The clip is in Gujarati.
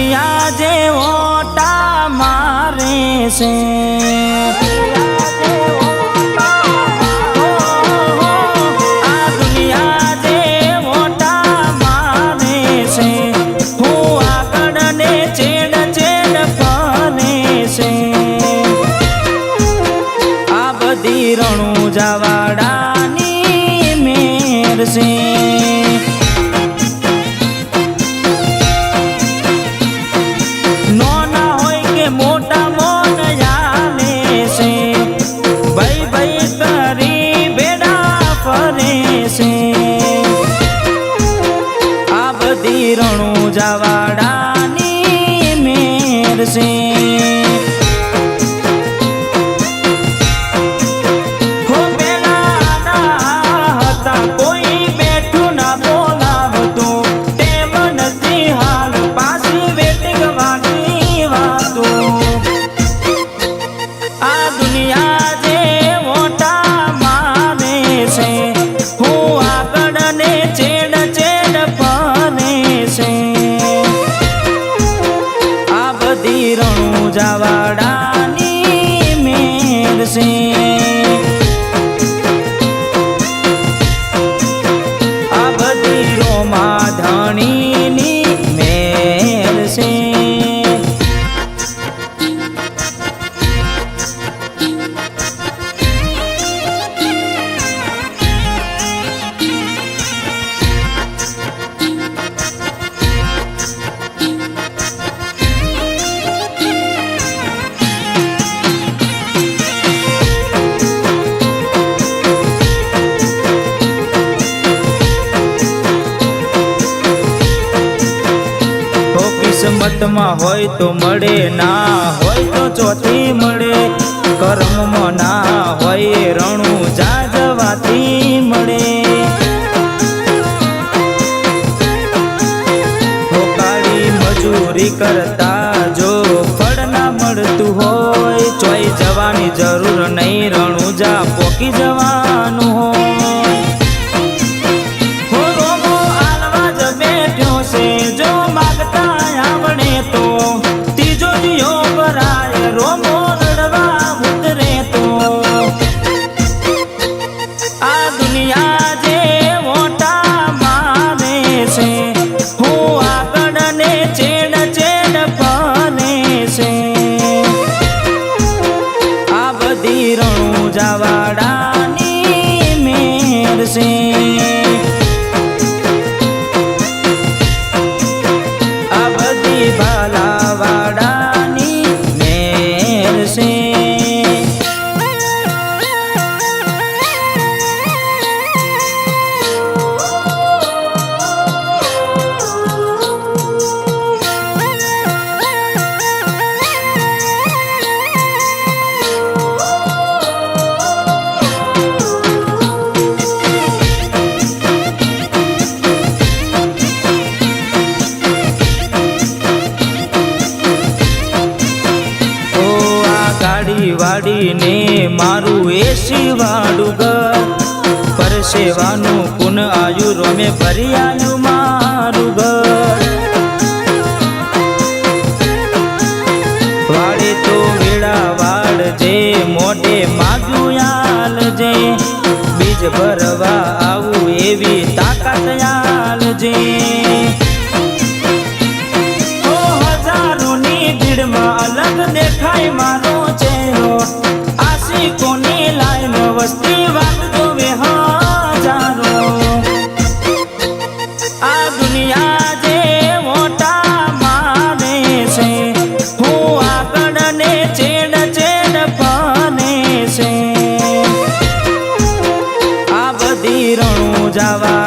દુનિયા જે ઓટા મારે છે, આ દુનિયા જે ઓટા મારે છે, હું આગળ ને ચેડ ચેડ ફરે છે, આ બધી રણુજાવાડાની મેર છે. રણુજાવાડાની મેર છે. હો પેલા હતા કોઈ બેઠું ના બોલાવતું, તેમ નથી હાલ પાછી વેટિંગ વાગી વાતું. આ દુનિયા જે મોટા મારે છે, હું આગળ ને ચેડ ચેડ ફરે છે, રણુજાવાડાની મેર છે. આ બધી રોમા ધણીની મેર છે. કિસ્મતમાં હોય તો મળે, ના હોય તો ચોથી મળે. કર્મમાં ના હોય રણુજા જવાથી મળે. કાળી મજૂરી કરતા જો ફળ ના મળતું હોય, ચોઈ જવાની જરૂર નહીં, રણુજા પોકી જવાનું હોય. રણુજાવાડાની મેર છે. આ બધી ભાલાવાડાની મેર છે. વાડીને મારું એસી વાળું ઘર, પરસેવાનું પુન આયુ રોમે ભરી આયુ મારું ઘર. વાડે તો વેળા વાળજે, મોઢે માગ્યું આલજે, બીજ ભરવા આવું એવી તાકાત આલજે. હજારોની ભીડમાં અલગ દેખાય મારો ચહેરો, આશિકોની લાઈન વસ્તી વાગતો વે હજારો. આ દુનિયા જે મોટા મારે છે, હું આગળ ને ચેડ ચેડ ફરે છે. આ બધી રણુજાવા